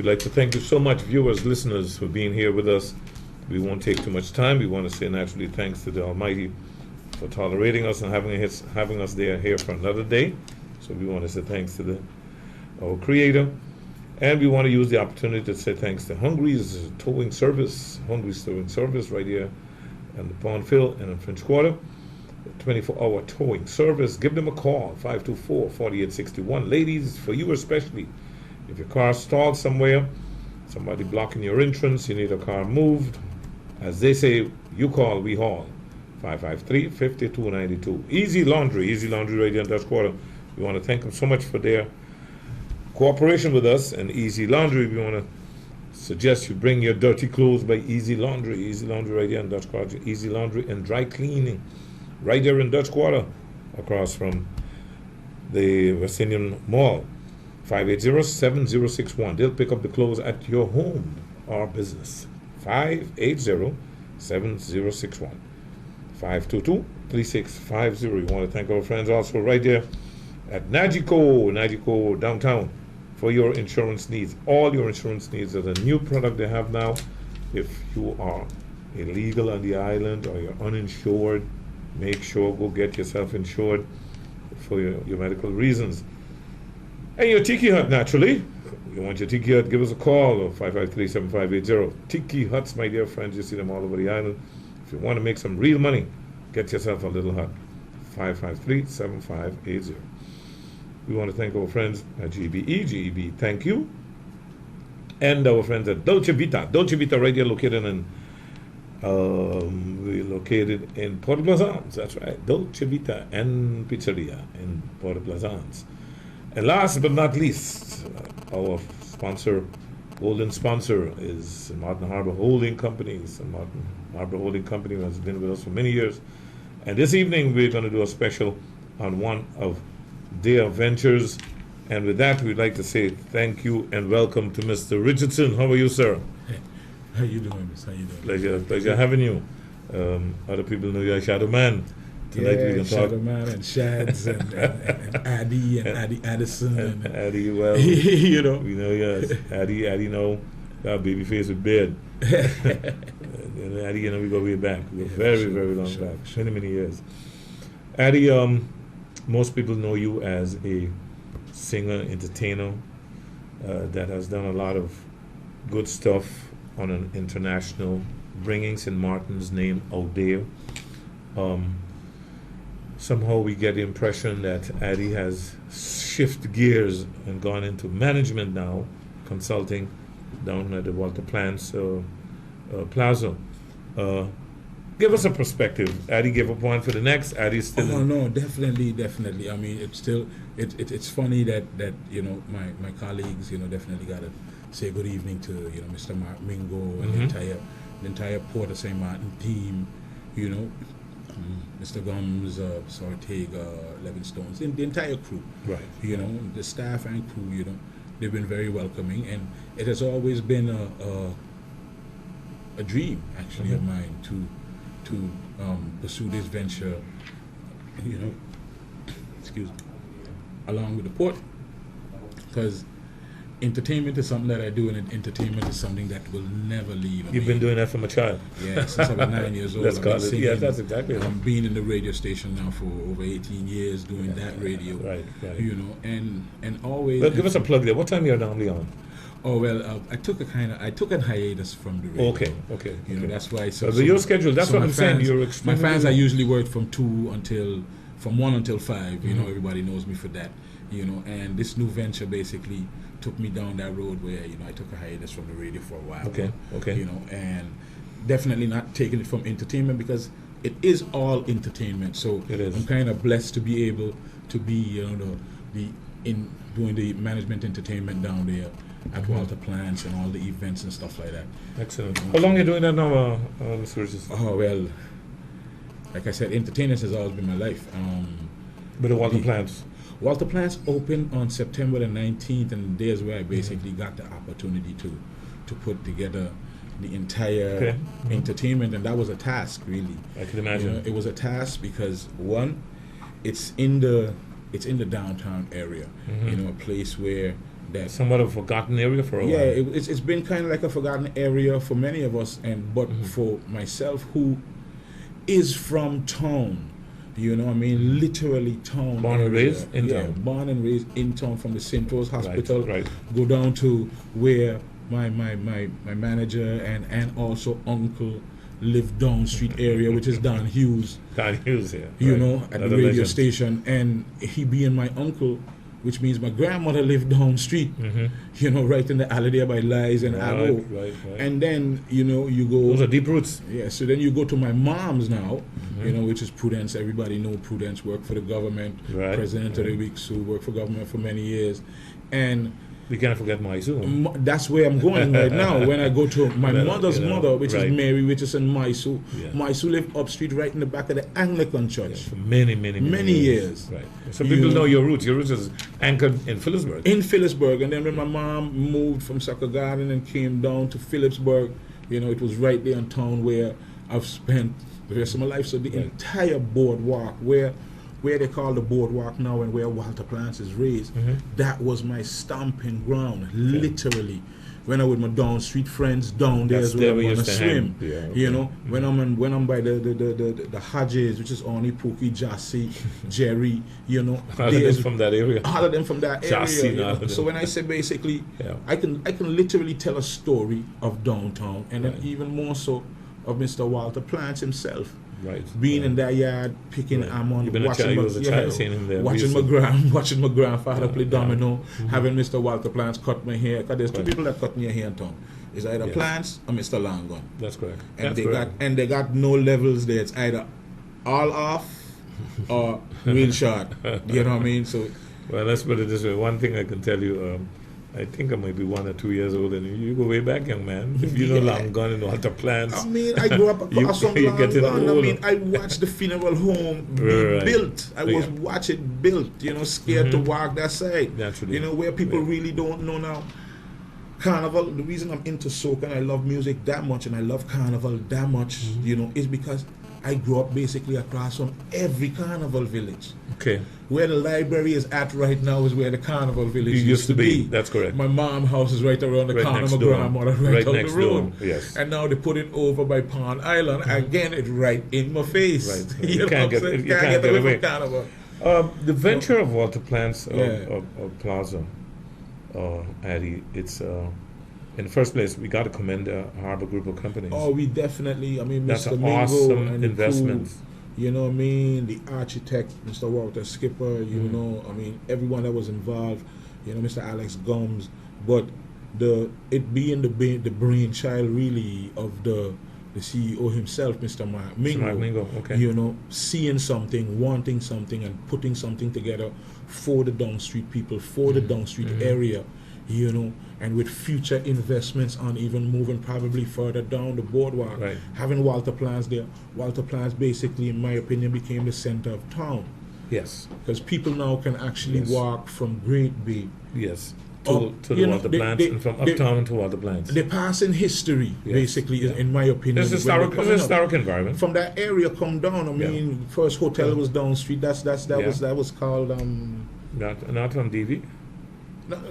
we'd like to thank you so much, viewers, listeners, for being here with us. We won't take too much time. We want to say naturally thanks to the Almighty for tolerating us and having us here for another day. So we want to say thanks to our Creator. And we want to use the opportunity to say thanks to Hungry's Towing Service, right here in the Pondville and in French Quarter. 24-hour towing service. Give them a call, 524-4861. Ladies, for you especially, if your car stalled somewhere, somebody blocking your entrance, you need a car moved, as they say, you call, we haul. 553-5292. Easy Laundry right here in Dutch Quarter. We want to thank them so much for their cooperation with us. And Easy Laundry, we want to suggest you bring your dirty clothes by Easy Laundry right here in Dutch Quarter. Easy Laundry and Dry Cleaning right there in Dutch Quarter, across from the West Indian Mall. 580-7061. They'll pick up the clothes at your home or business. 580-7061. 522-3650. We want to thank our friends also right there at Nagico downtown for your insurance needs. All your insurance needs are the new product they have now. If you are illegal on the island or you're uninsured, make sure go get yourself insured for your medical reasons. And your Tiki Hut, naturally. You want your Tiki Hut, give us a call, 553-7580. Tiki Huts, my dear friends, you see them all over the island. If you want to make some real money, get yourself a little hut, 553-7580. We want to thank our friends at GBE, thank you. And our friends at Dolce Vita right here, located in Port Plaisance. That's right, Dolce Vita and Pizzeria in Port Plaisance. And last but not least, our sponsor, golden sponsor, is Martin Harbor Holding Company. Martin Harbor Holding Company has been with us for many years. And this evening we're going to do a special on one of their ventures. And with that, we'd like to say thank you and welcome to Mr. Richardson. How are you, sir? Hey, how you doing, miss? How you Pleasure doing? pleasure having you. Other people know you're a shadowman. Tonight we can talk. Shadowman and Shadz and Addy and Addy Addison and Addy, well, you know. We know, yes. Addy, know, got baby face with beard. And Addy, you know, we go way back. We go very long back. Many years. Addy, most people know you as a singer, entertainer, that has done a lot of good stuff on an international, bringing St. Martin's name out there. Somehow we get the impression that Addy has shifted gears and gone into management now, consulting down at the Walter Plants Plaza. Give us a perspective. Addy gave up one for the next. Addy's still. Oh no, definitely. I mean, it's still it's funny that you know my colleagues, you know, definitely got to say good evening to, you know, Mr. Mark Mingo and the entire Port of St. Martin team, you know. Mr. Gums, Ortega, Levinstones, the entire crew, right? You know, the staff and crew, you know, they've been very welcoming, and it has always been a dream, actually, of mine to pursue this venture, you know, along with the port, because entertainment is something that I do, and entertainment is something that will never leave. You've been doing that from a child. Yeah, since I was 9 years old. Let's call it. Yeah, that's exactly. I'm being in the radio station now for over 18 years, doing that radio. Right. You know, and always. Well, give us a plug there. What time you're normally on? Oh well, I took a hiatus from the radio. Okay. You know, that's why. So your schedule. That's what I'm saying. My fans, I usually work from 1 until 5. You know, everybody knows me for that. You know, and this new venture basically took me down that road where, you know, I took a hiatus from the radio for a while. Okay. You know, and definitely not taking it from entertainment, because it is all entertainment. So it is. I'm kind of blessed to be able to be, you know, doing the management entertainment down there at Walter Plants and all the events and stuff like that. Excellent. How long are you doing that now, Mr. Richardson? Oh well, like I said, entertainment has always been my life. But the Walter Plants. Walter Plants opened on September the 19th, and there's where I basically got the opportunity to put together the entire entertainment, and that was a task, really. I can imagine. You know, it was a task because, one, it's in the downtown area, you know, a place where that somewhat of a forgotten area for a yeah, while. it's been kind of like a forgotten area for many of us, but for myself, who is from town, you know, I mean, literally town. Born and area. raised in town. Born and raised in town, from the St. Paul's Hospital, Right. go down to where my manager and also uncle lived down street area, which is Don Hughes. Don Hughes here. You right. know, at the Another radio legend. station, and he being my uncle, which means my grandmother lived down street, you know, right in the alley there by Lies and Aggo. Right. And then, you know, you go... Those are deep roots. Yeah, so then you go to my mom's now, you know, which is Prudence. Everybody know Prudence, worked for the government, Right. president of the week, so worked for government for many years. And We can't forget Mysore. that's where I'm going right now. When I go to my Well, mother's you know, mother, which right. is Mary Richardson Mysore. Yeah. Mysore lived up street right in the back of the Anglican church. For many years. Right. So people know your roots. Your roots is anchored in Phillipsburg. In Phillipsburg. And then when my mom moved from Sucker Garden and came down to Phillipsburg, you know, it was right there in town where I've spent the rest of my life. So the entire boardwalk, where they call the boardwalk now and where Walter Plants is raised, that was my stomping ground, literally. When I with my down street friends down there, That's is where there we I want used to to hang. swim. Yeah, You okay. know, when I'm by the Hodges, which is Oni, Pookie, Jassy, Jerry, you know, All of them there's from that area. all of them from that Jassy area. and You all know? of them. So when I say basically, Yeah. I can literally tell a story of downtown, and then Right. even more so of Mr. Walter Plants himself. Right. Being in that yard, picking Right. almond, You've been a watching child, my, you was a child seeing him there. watching We my used to- watching my grandfather play Yeah. domino, having Mr. Walter Plants cut my hair. Because there's two Right. people that cut me hair in town. It's either Yes. Plants or Mr. Longon. That's correct. And That's they correct. got no levels there. It's either all off or real short. You know what I mean? So Well, let's put it this way. One thing I can tell you, I think I might be 1 or 2 years older than you. You go way back, young man. If you know Yeah. Long Gone and Walter Plants. I mean, I grew up across from you getting Longon. I older. mean, I watched the funeral home be Right. built. I was Yeah. watching it built, you know, scared to walk that side. Naturally. You know, where people Yeah. really don't know now. Carnival, the reason I'm into soca and I love music that much and I love carnival that much, you know, is because I grew up basically across from every carnival village. Okay. Where the library is at right now is where the carnival village You used to be. That's correct. My mom's house is right around the Right corner. next My door. grandmother right Right down next the road. door, yes. And now they put it over by Pond Island. Again, it's right in my face. Right. You You know can't what I'm get- saying? you Can't can't get get away away. from carnival. The venture of Walter Plants Yeah. Plaza, Addy, it's, in the first place, we got to commend the Harbor Group of Companies. Oh, we definitely, I mean, That's Mr. an Mingo awesome and the investment. crew, you know what I mean? The architect, Mr. Walter Skipper, you know, I mean, everyone that was involved, you know, Mr. Alex Gums, but it being the brainchild really of the CEO himself, Mr. Mark Mingo. Mark Mingo, okay. You know, seeing something, wanting something, and putting something together for the down street people, for the down street area, you know, and with future investments on even moving probably further down the boardwalk. Right. Having Walter Plants there, Walter Plants basically, in my opinion, became the center of town. Yes. Because people now can actually Yes. walk from Great Bay. Yes. Oh, To you the know, Walter they- Plants they- and from they- uptown to Walter Plants. They pass in history, Yes. basically, Yeah. in my opinion. It's a when they're historic, coming up. historic environment. From that area come down. I Yeah. mean, first hotel was down street. That Yeah. was called Not from DV.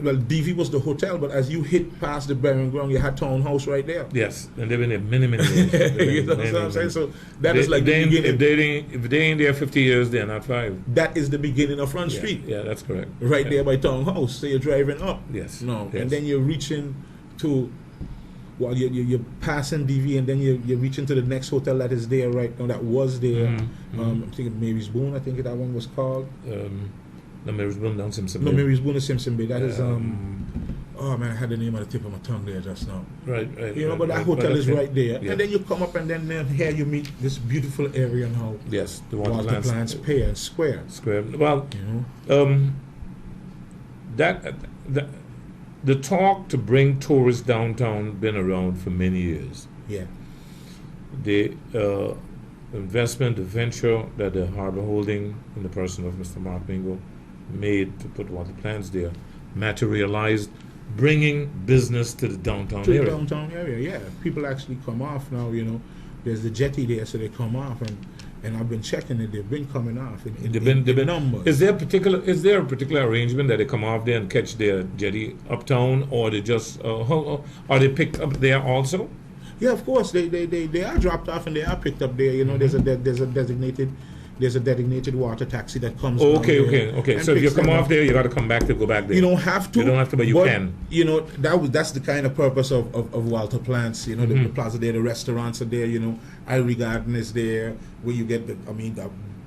well, DV was the hotel, but as you hit past the burying ground, you had townhouse right there. Yes, and they've been there many years. They've been You know many, what I'm saying? many. So that is like the beginning. If they ain't there 50 years, they're not 5. That is the beginning of Front Yeah, Street, yeah, that's correct. right Yeah. there by townhouse. So you're driving up. Yes. No, Yes. and then you're reaching to. Well, you're passing DV, and then you're reaching to the next hotel that is there right now. That was there. I'm thinking Mary's Boone. I think that one was called. No, Mary's Boone down Simpson. No, Bay. Mary's Boone is Simpson Bay. That is Oh man, I had the name at the tip of my tongue there just now. Right. You know, right, but that right, hotel but is that's it. right there. Yeah. And then you come up and then here you meet this beautiful area now. Yes, the Walter Plants Pier and Square. Square. Well, You know? the talk to bring tourists downtown been around for many years. Yeah. The investment, the venture that the Harbor Holding, in the person of Mr. Mark Mingo, made to put Walter Plants there, materialized, bringing business to the downtown To the area. downtown area, yeah. People actually come off now, you know. There's the jetty there, so they come off and and I've been checking it. They've been coming off in They've been numbers. Is there a particular arrangement that they come off there and catch their jetty uptown, or they just are they picked up there also? Yeah, of course they are dropped off and they are picked up there. You know, there's a designated water taxi that comes. Okay. So if you come off there, you got to come back to go back there. You don't have to. You don't have to, but you can. You know, that's the kind of purpose of Walter Plants. You know, the plaza there, the restaurants are there. You know, Ivory Garden is there, where you get the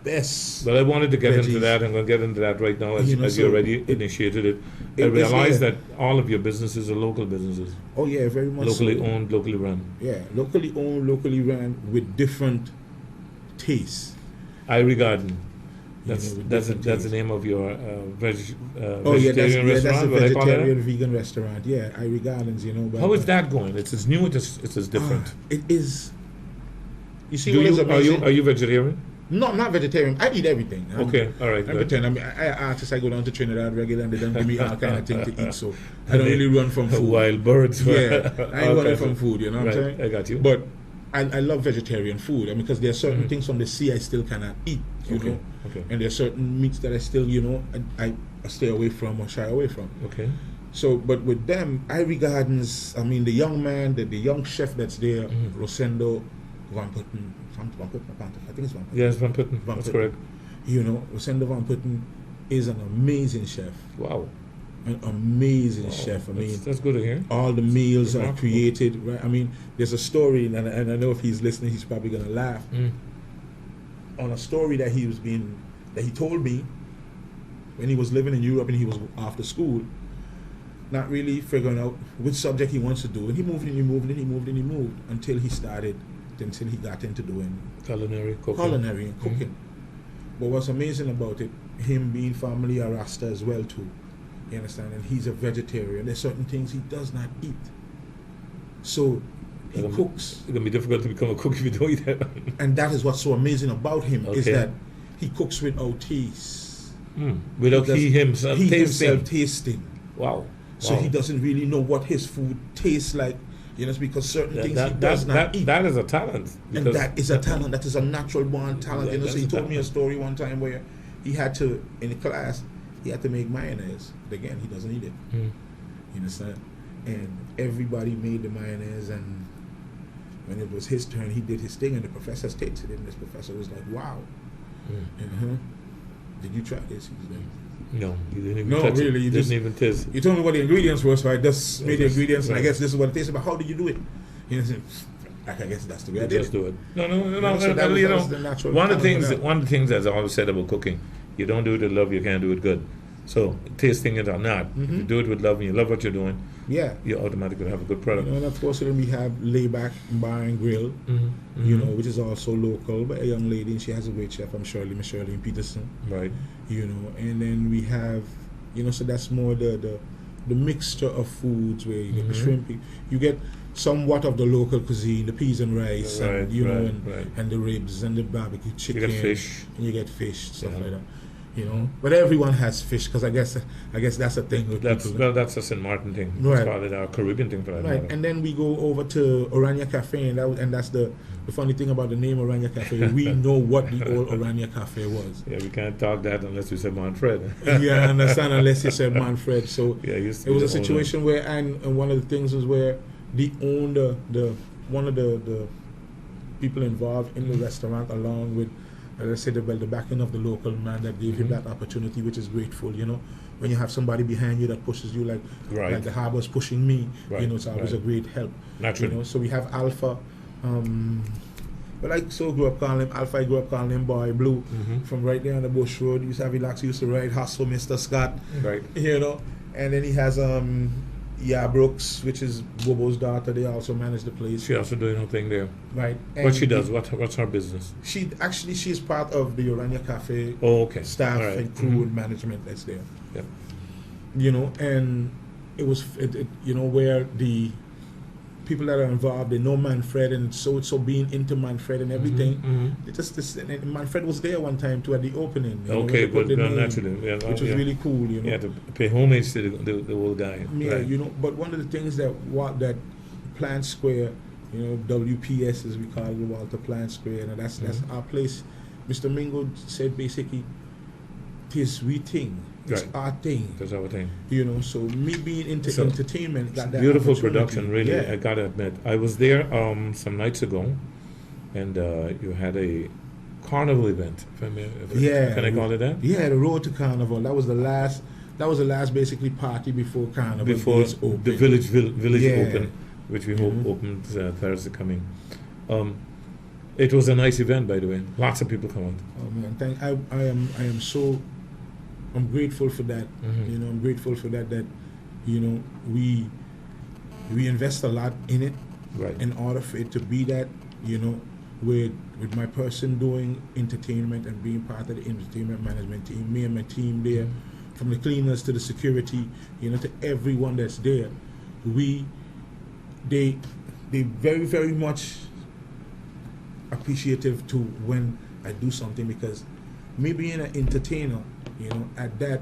best. But I wanted to get veggies. into that. I'm going to get into that right now as you already initiated it. I is, realize yeah. that all of your businesses are local businesses. Oh yeah, very much Locally so. owned, locally run. Yeah, locally owned, locally ran, with different tastes. Ivory Garden. That's the name of your vegetarian restaurant. That's a what I call vegetarian it? vegan restaurant. Yeah, Ivory Gardens. You know. But, How is that going? It's as new. It's as different. It is. You see, what is Are amazing? you vegetarian? No, I'm not vegetarian. I eat everything. Okay, all right. I Good. pretend. I mean, I artists. I go down to Trinidad regularly, and they don't give me all kind of thing to eat. So I don't really run from food. Wild birds. Yeah, I ain't running Okay. from food. You know what I'm saying? I got you. But I love vegetarian food. I mean, because there are certain things from the sea I still cannot eat. You know, Okay. and there are certain meats that I still, I stay away from or shy away from. Okay. So, but with them, Ivory Gardens. I mean, the young man, the young chef that's there, Rosendo Van Putten. I think it's Van Putten. Yes, Van Putten. That's correct. You know, Rosendo Van Putten is an amazing chef. Wow. An amazing chef. I mean, that's good to hear. all the meals are Remarkable. created, right? I mean, there's a story, and I know if he's listening, he's probably gonna laugh. On a story that he told me when he was living in Europe and he was after school, not really figuring out which subject he wants to do, and he moved until he got into doing Culinary cooking. and cooking. But what's amazing about it, him being family a Rasta as well too, you understand, and he's a vegetarian. There's certain things he does not eat, so he cooks. It's gonna be difficult to become a cook if you don't eat that. And that is what's so amazing about him, is Okay. that he cooks without taste. Without he himself tasting. Wow. So Wow. he doesn't really know what his food tastes like, because certain things he that, does not eat. that is a talent. And that is a talent. That is a natural born talent. Yeah, So he that's a told me a talent. story one time where he had to, in the class, he had to make mayonnaise. But again, he doesn't eat it. You understand? And everybody made the mayonnaise, and when it was his turn, he did his thing, and the professor tasted it, and this professor was like, wow. Did you try this? He's like, No, you didn't even no, touch really, it. you Didn't just- even taste. you told me what the ingredients were, so I just made the Yes, ingredients, and I right. guess this is what it tastes. But how did you do it? I guess that's the way I did Just it. do it. No. So that was the natural One of the talent things. for that. One of the things that's always said about cooking: you don't do it with love, you can't do it good. So, tasting it or not, if you do it with love and you love what you're doing, Yeah. you automatically have a good product. And of course, then we have Layback Bar and Grill, which is also local, but a young lady, and she has a great chef. I'm Miss Shirley Peterson. Right. And then we have, so that's more the mixture of foods where you get the shrimp, you get somewhat of the local cuisine, the peas and rice, Right, and and the ribs and the barbecue You chicken. get fish. And you get fish, stuff Yeah. like that. But everyone has fish, because I guess that's a thing with people. That's a St. Martin thing. Right. It's probably our Caribbean thing for that Right, matter. and then we go over to Orania Cafe, and that's the funny thing about the name Orania Cafe. We know what the old Orania Cafe was. Yeah, we can't talk that unless we say Manfred. Yeah, I understand, unless you said Manfred. So Yeah, it used to it be was a the owner. situation where, and one of the things was where the owner, one of the people involved in the restaurant, along with, as I said, the backing of the local man that gave him that opportunity, which is grateful. When you have somebody behind you that pushes you, like the harbor's pushing me, Right, it's always a great help. Naturally. So we have Alpha. But I grew up calling him Alpha. I grew up calling him Boy Blue, from right there on the Bush Road. Used to have Elax used to ride Hustle Mr. Scott. Right. And then he has Brooks, which is Bobo's daughter. They also manage the place. She also doing her thing there. Right. What she does? What's her business? She's part of the Orania Cafe Oh, okay. staff All right. and crew and management that's there. Yep. And it was where the people that are involved, they know Manfred, and so being into Manfred and everything. And Manfred was there one time too at the opening. Okay, when they put good. the name, Naturally. Yeah, which was really cool. Yeah, to pay homage to the old guy. Yeah, Right. but one of the things that Plant Square, WPS as we call it, Walter Plant Square, and that's our place Mr. Mingo said basically, this we thing, it's Right. our thing. That's our thing. You know, so me being into So, entertainment, got that Beautiful opportunity. production, really. Yeah. I gotta admit, I was there some nights ago, and you had a carnival event. If I may, Yeah. can I call it that? Yeah, the Road to Carnival. That was the last. That was the last basically party before Carnival. Before gates opened. the village Yeah. open, which we hope Mhm. opens Thursday coming. It was a nice event, by the way. Lots of people come out. Oh man, I am so. I'm grateful for that. Mhm. You know, I'm grateful for that. That, you know, we invest a lot in it Right. in order for it to be that. You know, with my person doing entertainment and being part of the entertainment management team, me and my team there, from the cleaners to the security, you know, to everyone that's there, they very, very much appreciative to when I do something, because me being an entertainer, you know, at that,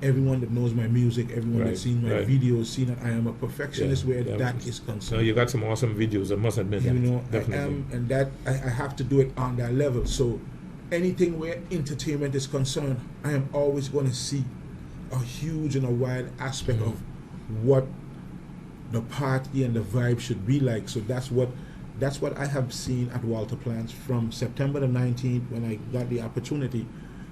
everyone that knows my music, everyone Right, that's seen my right. videos, seen that I am a perfectionist Yeah, where yeah. that is No, concerned. you got some awesome videos. I must admit You that. know, Definitely. I am, and that I have to do it on that level. So anything where entertainment is concerned, I am always going to see a huge and a wide aspect of what the party and the vibe should be like. So that's what I have seen at Walter Plants from September the 19th when I got the opportunity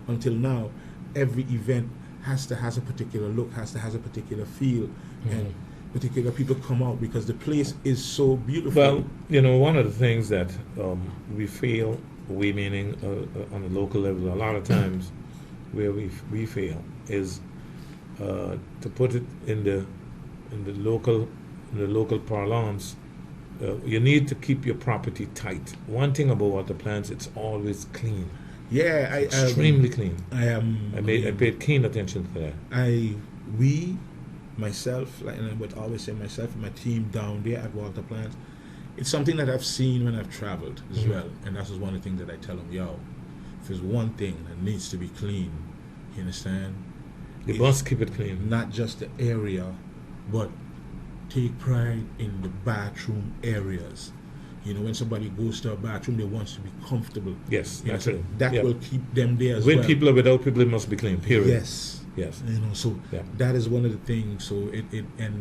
until now. Every event has a particular look, has a particular feel, and particular people come out because the place is so beautiful. Well, you know, one of the things that we feel, we meaning on a local level, a lot of times where we fail is to put it in the local parlance. You need to keep your property tight. One thing about Water Plants, it's always clean, yeah, extremely clean. I paid keen attention to that. Myself, like, and I would always say myself and my team down there at Walter Plants, it's something that I've seen when I've traveled as Mhm. well, and that's just one of the things that I tell them, yo, if there's one thing that needs to be clean, you understand? You It's must keep it clean. not just the area, but take pride in the bathroom areas. You know, when somebody goes to a bathroom, they want to be comfortable. Yes, You know, that's so it. that Yeah. will keep them there as When well. people are without people, it must be clean. Period. Yes. Yes. You know, so Yeah. that is one of the things. So it and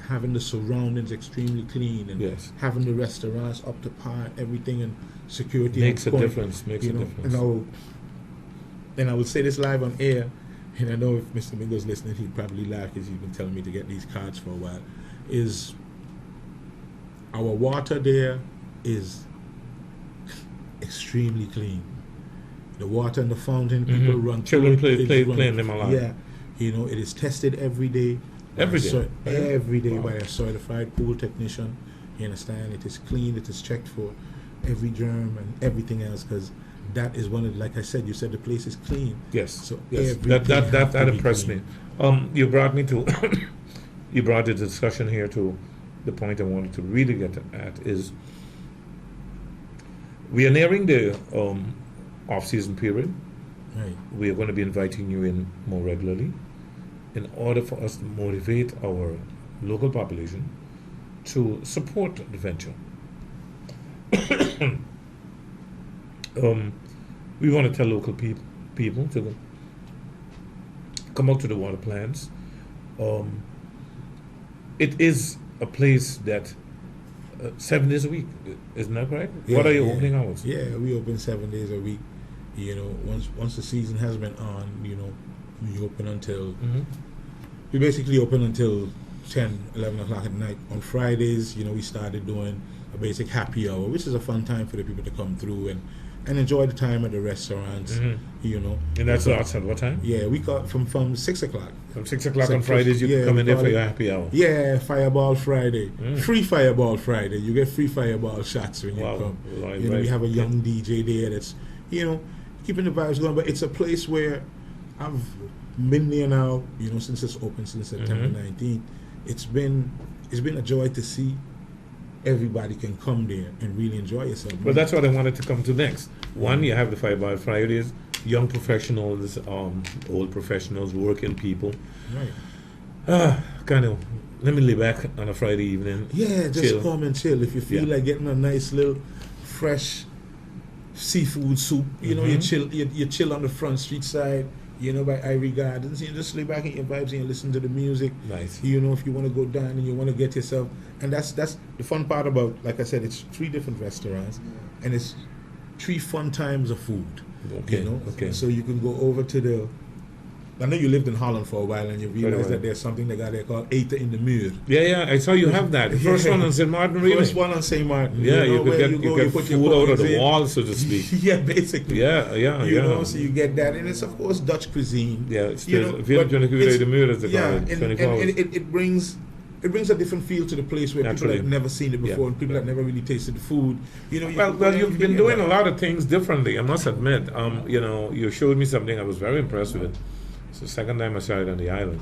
having the surroundings extremely clean, and Yes. having the restaurants up to par, everything, and security Makes a on point, difference. Makes you a know, difference. and I will say this live on air, and I know if Mr. Mingo's listening, he'd probably laugh because he's been telling me to get these cards for a while. Is our water there is extremely clean. The water in the fountain, people Mhm. run Children through it, play it's in them a lot. Yeah, you know, it is tested every day. Every day? Every day Wow. by a certified pool technician. You understand? It is clean. It is checked for every germ and everything else, because that is one of, like I said, you said the place is clean. Yes. So Yes. everything That has to be impressed me. clean. You brought me to you brought the discussion here to the point I wanted to really get at is we are nearing the off-season period. Right. We are going to be inviting you in more regularly in order for us to motivate our local population to support the venture. We want to tell local people to come out to the water plants. It is a place that 7 days a week, isn't that correct? What are your opening hours? Yeah, we open 7 days a week. You know, once the season has been on, you know, we open until Mhm. we basically open until 10, 11 o'clock at night. On Fridays, you know, we started doing a basic happy hour, which is a fun time for the people to come through and enjoy the time at the restaurants, Mhm. you know. And that starts at what time? Yeah, we got from 6 o'clock. From 6 o'clock So on Fridays, you yeah, can come in there we for call your it- happy hour. Yeah, Fireball Friday. Mm. Free Fireball Friday. You get free Fireball shots when you Wow. come. Right, You know, right. we have a young DJ there that's, you know, keeping the vibes going. But it's a place where I've been there now, you know, since it's open since September Mhm. 19th. It's been a joy to see everybody can come there and really enjoy yourself. Well, that's what I wanted to come to next. One, you have the Fireball Fridays, young professionals, old professionals, working people. right. Kind of, let me lay back on a Friday evening. Yeah, just chill. come and chill. If you feel Yeah. like getting a nice little fresh seafood soup. You know, you chill on the front street side, you know, by Ivory Gardens. You just lay back in your vibes and you listen to the music. Nice. You know, if you want to go down and you want to get yourself, and that's the fun part about, like I said, it's 3 different restaurants, and it's 3 fun times of food. Okay. You know, Okay. so you can go over to the. I know you lived in Holland for a while, and you realize that there's something they got there called Eten in the Muur. Yeah, I saw you have that. The first one on St. Martin, really. First one on St. Martin. Yeah, you know, you get put food out of the wall, so to speak. Yeah, basically. Yeah. You know, so you get that, and it's of course Dutch cuisine. Yeah, it's you know, if you're but trying to it's- the mirror, as they call it, and 24 hours. it brings a different feel to the place where Naturally. people have never seen it before, Yeah. and people have never really tasted the food. You know, Well, you've been doing a lot of things differently, I must admit. You know, you showed me something I was very impressed with. It's the second time I saw it on the island.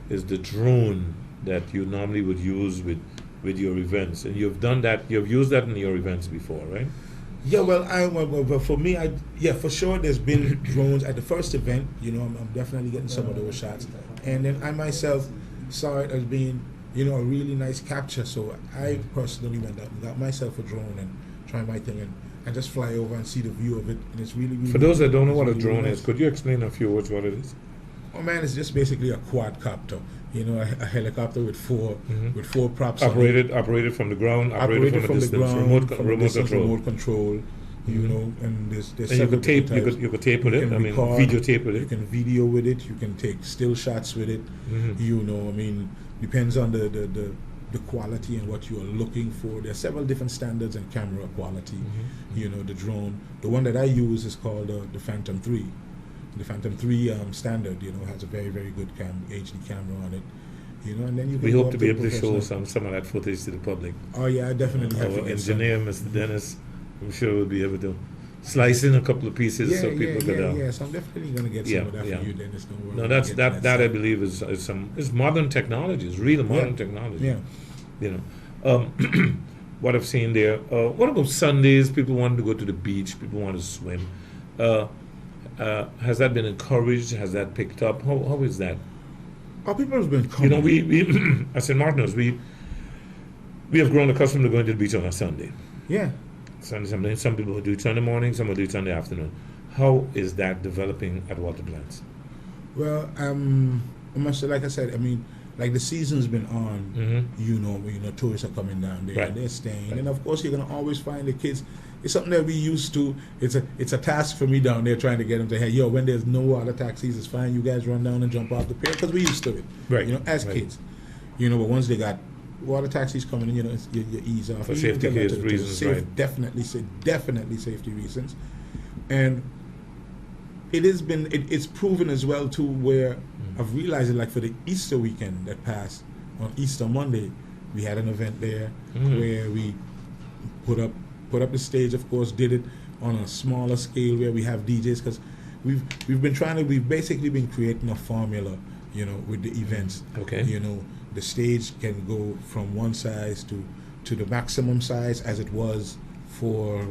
Is the drone that you normally would use with your events, and you've done that. You've used that in your events before, right? Yeah, well, for me, for sure, there's been drones at the first event. You know, I'm definitely getting some of those shots, and then I myself saw it as being, you know, a really nice capture. So I personally went out and got myself a drone and tried my thing and just fly over and see the view of it, and it's really, really. For those that don't know what a really, really drone nice. is, could you explain in a few words what it is? Oh man, it's just basically a quadcopter. You know, a helicopter with four props. on it. Operated from the ground, Operated from a the distance, ground, remote control. You know, and there's And you several could tape. different types. You could tape with You it. can I mean, record, video tape with You it. can video with it. You can take still shots with it. Mhm. You know, I mean, depends on the quality and what you are looking for. There are several different standards in camera quality. You know, the drone. The one that I use is called the Phantom 3. The Phantom 3 standard, you know, has a very, very good HD camera on it. You know, and then you can We go hope up to be able to professional. show some of that footage to the public. Oh yeah, I definitely have to Our get some. engineer, Mr. Dennis, I'm sure will be able to slice in a couple of pieces so people could. Yeah. So I'm definitely gonna get Yeah, some of that yeah. for you, Dennis. Don't worry. No, We'll that's get that I stuff. believe is modern technology. It's real modern technology. Yeah. You know, what I've seen there. What about Sundays? People want to go to the beach. People want to swim. Has that been encouraged? Has that picked up? How is that? Oh, people have been You coming. know, we at St. Martin's, we have grown accustomed to going to the beach on a Sunday. Yeah. Sunday. Some people will do it Sunday morning. Some will do it Sunday afternoon. How is that developing at Water Plants? Well, I must say, like I said, I mean, like the season's been on. Mm-hmm. You know, tourists are coming down there Right. and they're staying, Right. and of course you're gonna always find the kids. It's something that we used to. It's a task for me down there trying to get them to, hey, yo, when there's no water taxis, it's fine. You guys run down and jump off the pier because we used to it. Right. You know, as Right. kids. You know, but once they got water taxis coming in, you know, you ease off. For You safety get case to reasons, right. Definitely safety reasons, and it's proven as well too. Where I've realized it, like for the Easter weekend that passed on Easter Monday, we had an event there where we put up the stage. Of course, did it on a smaller scale where we have DJs because we've basically been creating a formula, you know, with the events. Okay. You know, the stage can go from one size to the maximum size as it was for.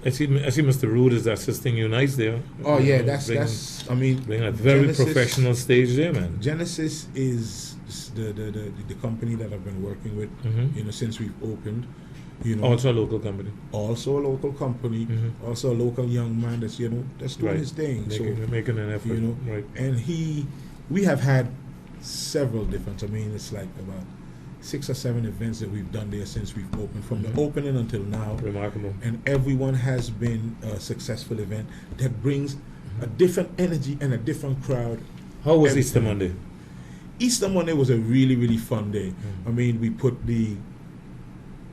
I see Mr. Rood is assisting you nice there. Oh yeah, Bringing that's. I mean, a very Genesis- professional stage there, man. Genesis is the company that I've been working with, Mhm. you know, since we've opened. You know, Also a local company. also a local company, Mhm. also a local young man that's, you know, that's doing Right. his thing. Making an effort. you know, Right. and we have had several different. I mean, it's like about 6 or 7 events that we've done there since we've opened, from Mhm. the opening until now, Remarkable. and everyone has been a successful event that brings a different energy and a different crowd. How was every Easter time. Monday? Easter Monday was a really, really fun day. I mean,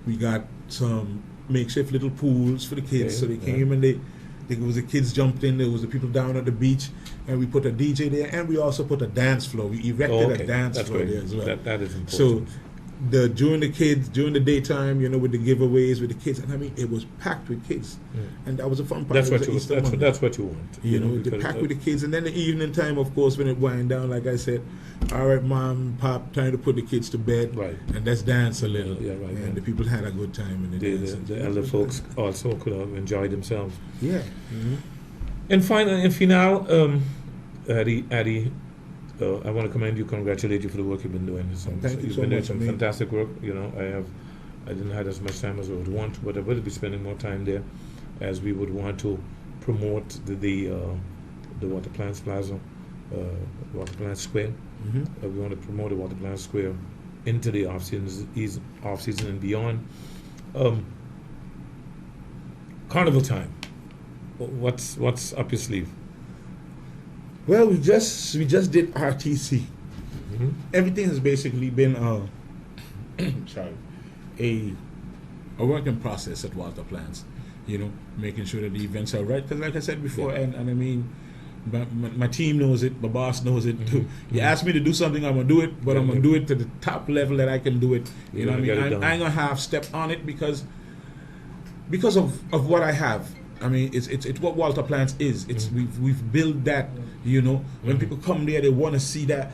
we got some makeshift little pools for the kids. Okay, So they yeah. came and there was the kids jumped in, there was the people down at the beach, and we put a DJ there, and we also put a dance floor. We erected a dance That's floor great. there as well. That is important. So during the daytime, you know, with the giveaways with the kids, and I mean, it was packed with kids, and that was a fun part. that's It was what a you Easter Monday. that's what you want. You know, the because, pack with the kids, and then the evening time, of course, when it wind down, like I said, all right, mom, pop, time to put the kids to bed, Right. and let's dance a little. Yeah, right, And yeah. the people had a good time in the dance. the elder folks also could have enjoyed themselves. Yeah. And finally, Eddie, I want to commend you, congratulate you for the work you've been doing. Thank you You've so been doing much. some I mean- fantastic work. You know, I didn't have as much time as I would want, but I will be spending more time there, as we would want to promote the Water Plants Plaza, Water Plants Square. Mm-hmm. We want to promote the Water Plants Square into the off season and beyond. Carnival time. What's up your sleeve? Well, we just did RTC. Mm-hmm. Everything has basically been sorry, a working process at Water Plants. You know, making sure that the events are right. Because like I said before, Yeah. and I mean, my team knows it, my boss knows it too. Mm-hmm. You ask me to do something, I'm gonna do it, but I'm gonna do it to the top level that I can do it. You know what I mean? I ain't gonna half step on it because of what I have. I mean, it's what Walter Plants is. It's we've built that. You know, when people come there, they want to see that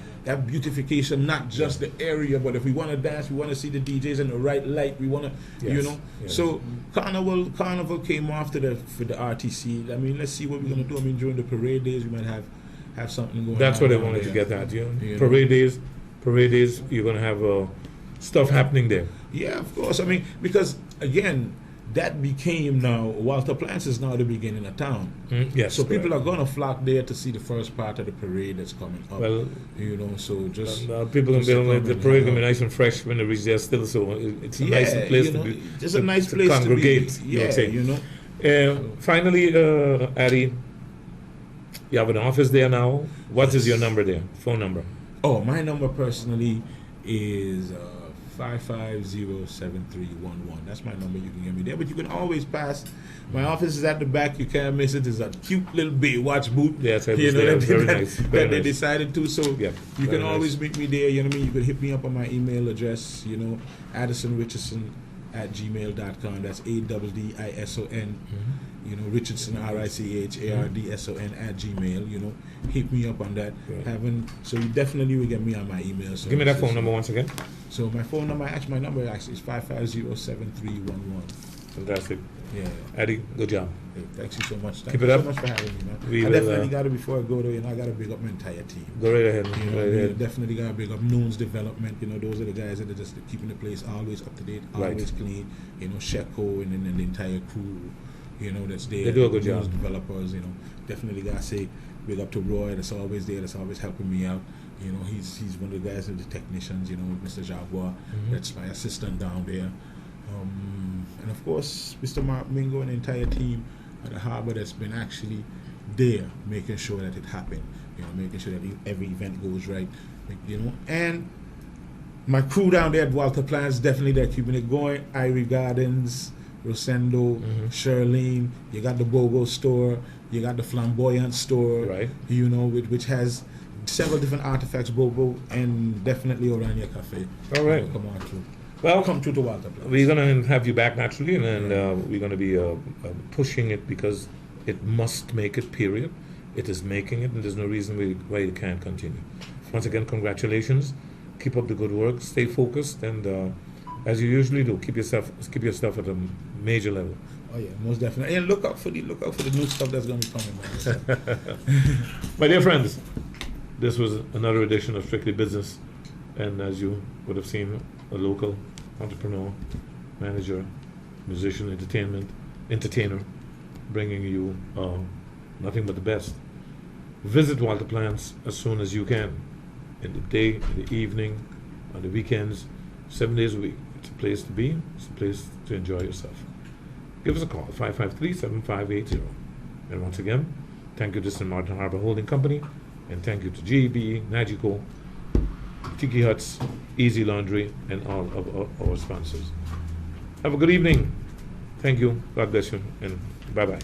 beautification, not just the area, but if we want to dance, we want to see the DJs in the right light. We want to, you know. Yes. So Carnival came after for the RTC. I mean, let's see what we're gonna do. I mean, during the parade days, we might have something going. That's on what I down wanted to there. get at. You know? Parade days. You're gonna have stuff happening there. Yeah, of course. I mean, because again, that became now Walter Plants is now the beginning of town. Yes. So people are correct. going to flock there to see the first part of the parade that's coming up. Well, you know, so just people can just be to on come the and parade hang can be out. nice and fresh when they reach there still. So it's a Yeah, nice place you know, to be. just a nice place congregate. to be. you Yeah, would say. you know. Finally, Addy, you have an office there now. What is your number there? Phone number? Oh, my number personally is 550-7311. That's my number. You can get me there, but you can always pass. My office is at the back. You can't miss it. It's a cute little Baywatch booth. Yes, I you was know there. that, Very that, nice. that Very they nice. decided to. So Yep, you very can nice. always meet me there. You know what I mean. You can hit me up on my email address. You know, addisonrichardson@gmail.com. That's ADDISON. You know, Richardson RICHARDSON @gmail. You know, hit me up on that. Right. So you definitely will get me on my email. So Give me that phone number once again. So my phone number, my number actually is 550-7311. Fantastic. Yeah. Addy, good job. Hey, thanks you so much. Thank Keep you it up. so much for having me, man. We I will, definitely got to, before I go there, you know, I got to big up my entire team. Go right ahead. You know, Right we ahead. definitely got to big up Noon's Development. You know, those are the guys that are just keeping the place always up to date, Right. always clean. You know, Sheko and then the entire crew, you know, that's there. They do a good Noon's job. Developers, you know, definitely got to say big up to Roy, that's always there, that's always helping me out. You know, he's one of the guys, the technicians, you know, with Mr. Jaguar, that's my assistant down there. And of course, Mr. Mark Mingo and the entire team at the harbor that's been actually there, making sure that it happened. You know, making sure that every event goes right. You know, and my crew down there at Walter Plants definitely they're keeping it going. Irie Gardens, Rosendo, Charlene. You got the Bogo store. You got the Flamboyant store. Right. You know, which has several different artifacts, Bobo, and definitely Orania Cafe. All right. Come on through. Well, Come through to Walter Plants. we're going to have you back naturally, and we're going to be pushing it because it must make it, period. It is making it, and there's no reason why it can't continue. Once again, congratulations. Keep up the good work. Stay focused, and as you usually do, keep your stuff at a major level. Oh yeah, most definitely. And look out for the new stuff that's going to be coming, man. My dear friends, this was another edition of Strictly Business, and as you would have seen, a local entrepreneur, manager, musician, entertainer, bringing you nothing but the best. Visit Walter Plants as soon as you can, in the day, in the evening, on the weekends, 7 days a week. It's a place to be. It's a place to enjoy yourself. Give us a call, 553-7580. And once again, thank you to St. Martin Harbor Holding Company, and thank you to GEB, Nagico, Tiki Huts, Easy Laundry, and all of our sponsors. Have a good evening. Thank you. God bless you, and bye-bye.